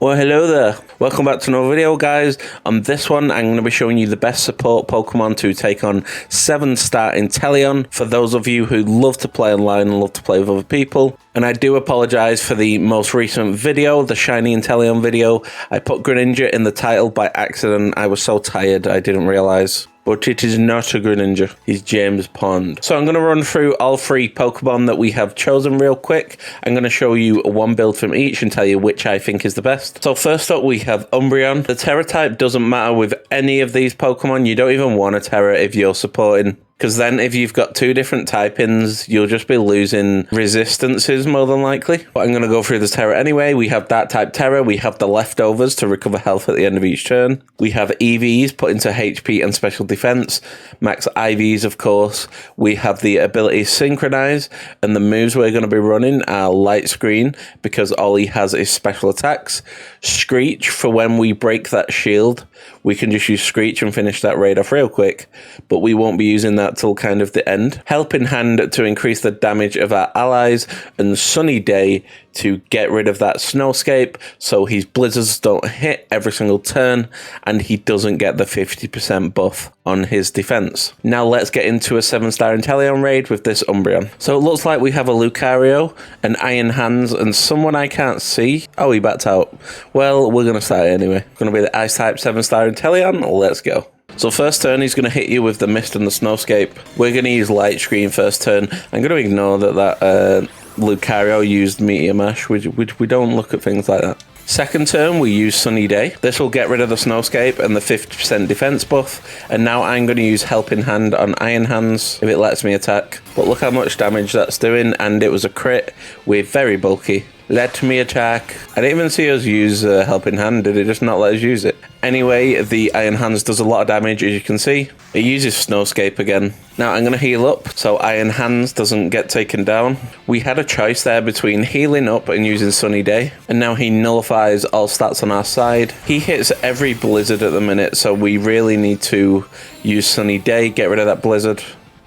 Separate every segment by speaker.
Speaker 1: Well, hello there. Welcome back to another video, guys. On this one, I'm going to be showing you the best support Pokemon to take on 7-star Inteleon for those of you who love to play online and love to play with other people. And I do apologise for the most recent video, the Shiny Inteleon video. I put Greninja in the title by accident. I was so tired, I didn't realise. But it is not a Greninja, he's James Pond. So I'm going to run through all 3 Pokemon that we have chosen real quick. I'm going to show you one build from each and tell you which I think is the best. So first up we have Umbreon. The Tera type doesn't matter with any of these Pokemon. You don't even want a Tera if you're supporting. Because then if you've got 2 different typings, you'll just be losing resistances more than likely. But I'm going to go through this Tera anyway. We have that type Tera. We have the leftovers to recover health at the end of each turn. We have EVs put into HP and special defense. Max IVs, of course. We have the ability Synchronize. And the moves we're going to be running are Light Screen, because all he has is special attacks. Screech, for when we break that shield. We can just use Screech and finish that raid off real quick. But we won't be using that till kind of the end. Helping Hand to increase the damage of our allies, and Sunny Day to get rid of that Snowscape so his blizzards don't hit every single turn and he doesn't get the 50% buff on his defense. Now let's get into a 7-star Inteleon raid with this Umbreon. So it looks like we have a Lucario, an Iron Hands, and someone I can't see. Oh, he backed out. Well, we're going to start anyway. Going to be the Ice type 7-star Inteleon. Let's go. So first turn, he's going to hit you with the Mist and the Snowscape. We're going to use Light Screen first turn. I'm going to ignore that Lucario used Meteor Mash. We don't look at things like that. Second turn, we use Sunny Day. This will get rid of the Snowscape and the 50% defense buff. And now I'm going to use Helping Hand on Iron Hands if it lets me attack. But look how much damage that's doing, and it was a crit with very bulky. Let me attack. I didn't even see us use Helping Hand. Did it just not let us use it? Anyway, the Iron Hands does a lot of damage, as you can see. It uses Snowscape again. Now I'm going to heal up so Iron Hands doesn't get taken down. We had a choice there between healing up and using Sunny Day. And now he nullifies all stats on our side. He hits every blizzard at the minute, so we really need to use Sunny Day, get rid of that blizzard.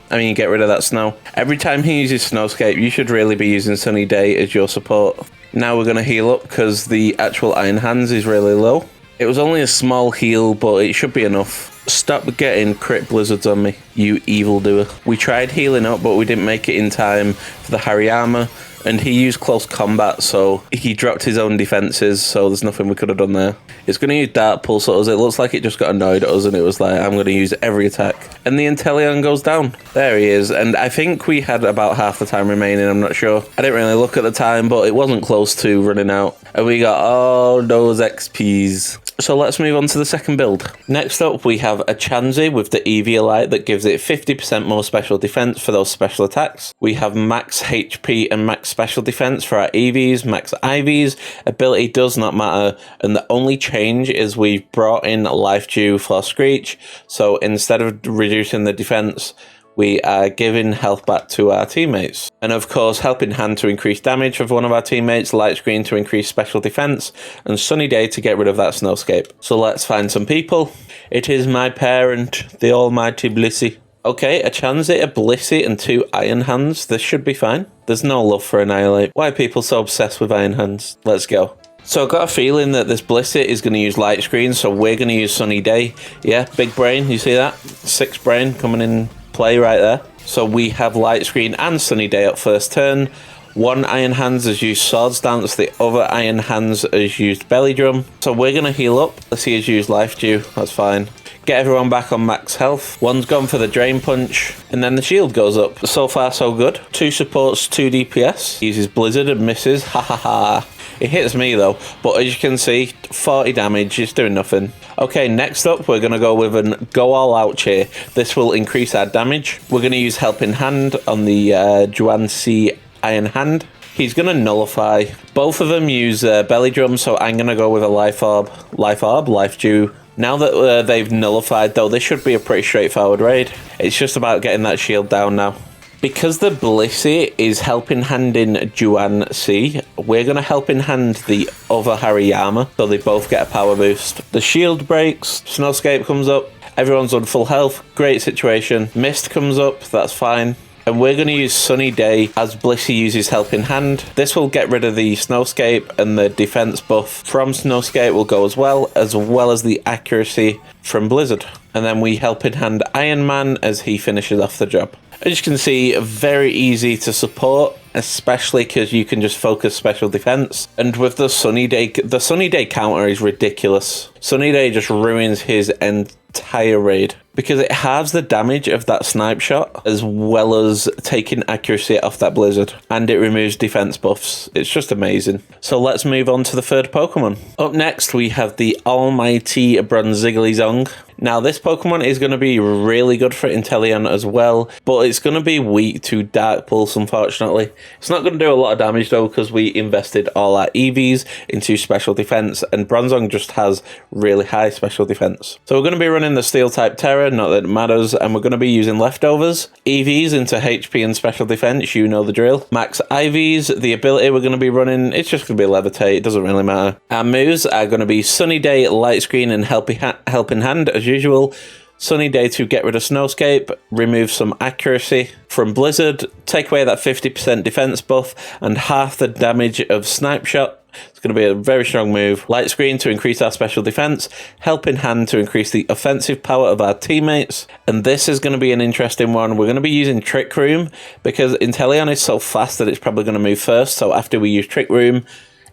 Speaker 1: Get rid of that snow. Every time he uses Snowscape, you should really be using Sunny Day as your support. Now we're going to heal up because the actual Iron Hands is really low. It was only a small heal, but it should be enough. Stop getting crit blizzards on me, you evildoer. We tried healing up, but we didn't make it in time for the Hariyama. And he used close combat, so he dropped his own defenses, so there's nothing we could have done there. It's going to use Dark Pulse at us. It looks like it just got annoyed at us, and it was like, I'm going to use every attack. And the Inteleon goes down. There he is, and I think we had about half the time remaining, I'm not sure. I didn't really look at the time, but it wasn't close to running out. And we got all those XPs. So let's move on to the second build. Next up, we have a Chansey with the Eviolite that gives it 50% more special defense for those special attacks. We have max HP and max special defense for our EVs, max IVs. Ability does not matter, and the only change is we've brought in Life Dew for Screech. So instead of reducing the defense, we are giving health back to our teammates. And of course, Helping Hand to increase damage of one of our teammates, Light Screen to increase special defense, and Sunny Day to get rid of that Snowscape. So let's find some people. It is my parent, the almighty Blissey. Okay, a Chansey, a Blissey, and 2 Iron Hands. This should be fine. There's no love for Annihilate. Why are people so obsessed with Iron Hands? Let's go. So I've got a feeling that this Blissey is going to use Light Screen, so we're going to use Sunny Day. Yeah, big brain, you see that? 6 brain coming in play right there. So we have Light Screen and Sunny Day up first turn. One Iron Hands has used Swords Dance, the other Iron Hands has used Belly Drum. So we're going to heal up. Let's see, has used Life Dew, that's fine. Get everyone back on max health. One's gone for the Drain Punch, and then the shield goes up. So far so good. 2 supports, 2 DPS. Uses Blizzard and misses, ha ha ha. It hits me though, but as you can see, 40 damage, it's doing nothing. Okay, next up, we're going to go with an Go All Out Cheer. This will increase our damage. We're going to use Helping Hand on the Chansey Iron Hand. He's going to nullify. Both of them use Belly Drum, so I'm going to go with a Life Dew. Now that they've nullified, though, this should be a pretty straightforward raid. It's just about getting that shield down now. Because the Blissey is Helping Hand in Chansey, we're going to Helping Hand the other Hariyama, so they both get a power boost. The shield breaks, Snowscape comes up, everyone's on full health, great situation. Mist comes up, that's fine. And we're going to use Sunny Day as Blissey uses Helping Hand. This will get rid of the Snowscape, and the defense buff from Snowscape will go as well as the accuracy from Blizzard. And then we Helping Hand Iron Man as he finishes off the job. As you can see, very easy to support, especially because you can just focus special defense. And with the Sunny Day counter is ridiculous. Sunny Day just ruins his entire raid because it halves the damage of that snipe shot as well as taking accuracy off that Blizzard, and it removes defense buffs. It's just amazing. So let's move on to the third Pokemon. Up next, we have the almighty Bronzong. Now, this Pokemon is going to be really good for Inteleon as well, but it's going to be weak to Dark Pulse, unfortunately. It's not going to do a lot of damage, though, because we invested all our EVs into special defense, and Bronzong just has really high special defense. So we're going to be running the Steel-type Tera, not that it matters, and we're going to be using leftovers. EVs into HP and special defense, you know the drill. Max IVs, the ability we're going to be running, it's just going to be Levitate, it doesn't really matter. Our moves are going to be Sunny Day, Light Screen, and Helping Hand, as usual. Sunny Day to get rid of Snowscape, remove some accuracy from Blizzard, take away that 50% defense buff, and half the damage of Snipe Shot. It's going to be a very strong move. Light Screen to increase our special defense, Helping Hand to increase the offensive power of our teammates. And this is going to be an interesting one. We're going to be using Trick Room because Inteleon is so fast that it's probably going to move first. So after we use Trick Room,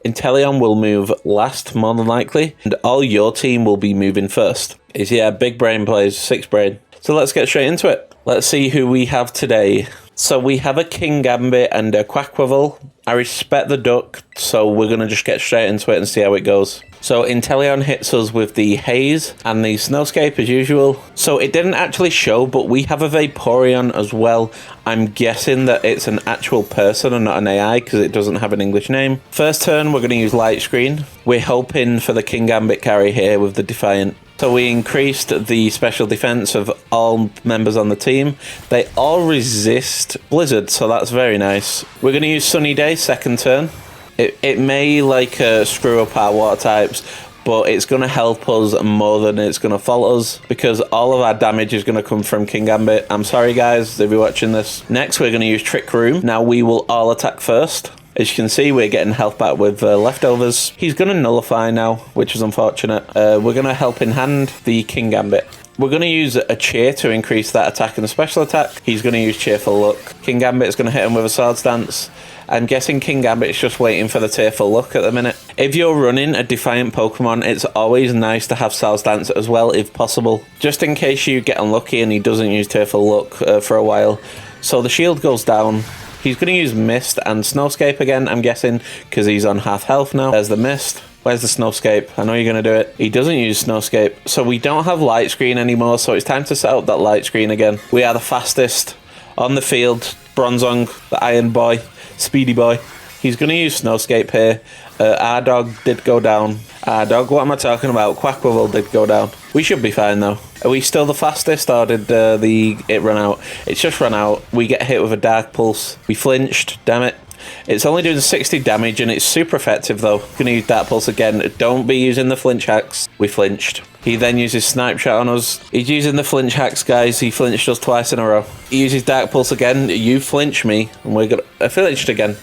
Speaker 1: Inteleon will move last, more than likely, and all your team will be moving first. Yeah, big brain plays, 6 brain. So let's get straight into it. Let's see who we have today. So we have a Kingambit and a Quackquavel. I respect the duck, so we're going to just get straight into it and see how it goes. So Inteleon hits us with the Haze and the Snowscape as usual. So it didn't actually show, but we have a Vaporeon as well. I'm guessing that it's an actual person and not an AI because it doesn't have an English name. First turn, we're going to use Light Screen. We're hoping for the Kingambit carry here with the Defiant. So we increased the special defense of all members on the team. They all resist Blizzard, so that's very nice. We're going to use Sunny Day second turn. It may screw up our water types, but it's going to help us more than it's going to fault us because all of our damage is going to come from Kingambit. I'm sorry guys if you're watching this. Next we're going to use Trick Room. Now we will all attack first. As you can see, we're getting health back with leftovers. He's going to nullify now, which is unfortunate. We're going to Helping Hand the Kingambit. We're going to use a Cheer to increase that attack and special attack. He's going to use Cheerful Look. Kingambit is going to hit him with a Swords Dance. I'm guessing Kingambit is just waiting for the Tearful Look at the minute. If you're running a Defiant Pokemon, it's always nice to have Swords Dance as well, if possible. Just in case you get unlucky and he doesn't use Tearful Look for a while. So the shield goes down. He's going to use Mist and Snowscape again, I'm guessing, because he's on half health now. There's the Mist. Where's the Snowscape? I know you're going to do it. He doesn't use Snowscape. So we don't have Light Screen anymore, so it's time to set up that Light Screen again. We are the fastest on the field. Bronzong, the Iron Boy, Speedy Boy. He's going to use Snowscape here. Our dog did go down. Our dog, what am I talking about? Quackquavel did go down. We should be fine though. Are we still the fastest or did it run out? It's just run out. We get hit with a Dark Pulse. We flinched, damn it. It's only doing 60 damage and it's super effective though. Gonna use Dark Pulse again. Don't be using the flinch hacks. We flinched. He then uses Snipe Shot on us. He's using the flinch hacks, guys. He flinched us twice in a row. He uses Dark Pulse again. You flinch me and we're gonna... I flinched again.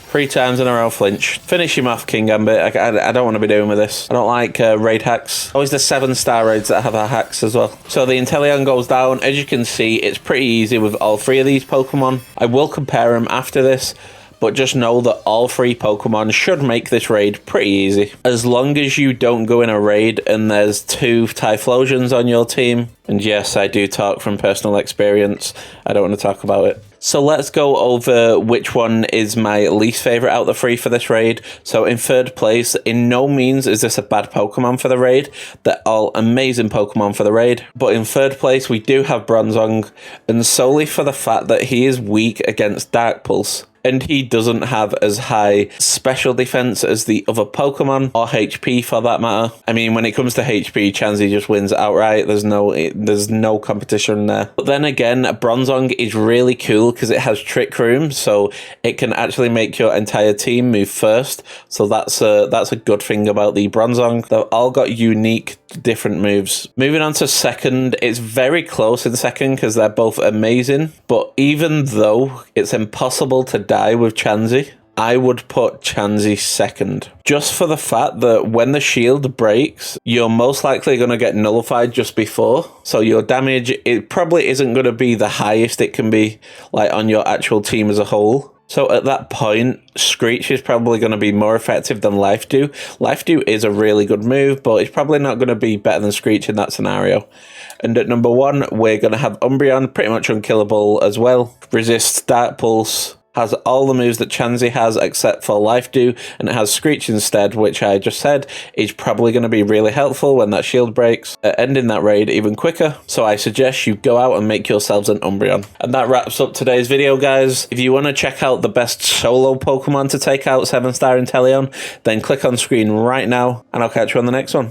Speaker 1: 3 times in a row flinch. Finish him off, Kingambit. I don't want to be doing with this. I don't like raid hacks. Always the 7-star raids that have our hacks as well. So the Inteleon goes down. As you can see, it's pretty easy with all 3 of these Pokemon. I will compare them after this, but just know that all 3 Pokemon should make this raid pretty easy. As long as you don't go in a raid and there's 2 Typhlosions on your team. And yes, I do talk from personal experience. I don't want to talk about it. So let's go over which one is my least favourite out of the 3 for this raid. So in third place, in no means is this a bad Pokemon for the raid. They're all amazing Pokemon for the raid. But in third place, we do have Bronzong. And solely for the fact that he is weak against Dark Pulse. And he doesn't have as high special defense as the other Pokemon, or HP for that matter. I mean, when it comes to HP, Chansey just wins outright. There's no competition there. But then again, Bronzong is really cool because it has Trick Room, so it can actually make your entire team move first. So that's a good thing about the Bronzong. They've all got unique different moves. Moving on to second, it's very close in second because they're both amazing. But even though it's impossible to die with Chansey, I would put Chansey second. Just for the fact that when the shield breaks, you're most likely going to get nullified just before. So your damage, it probably isn't going to be the highest it can be like on your actual team as a whole. So at that point, Screech is probably going to be more effective than Life Dew. Life Dew is a really good move, but it's probably not going to be better than Screech in that scenario. And at number 1, we're going to have Umbreon, pretty much unkillable as well. Resists Dark Pulse, has all the moves that Chansey has except for Life Dew, and it has Screech instead, which I just said is probably going to be really helpful when that shield breaks, ending that raid even quicker. So I suggest you go out and make yourselves an Umbreon. And that wraps up today's video, guys. If you want to check out the best solo Pokemon to take out 7-star Inteleon, then click on screen right now, and I'll catch you on the next one.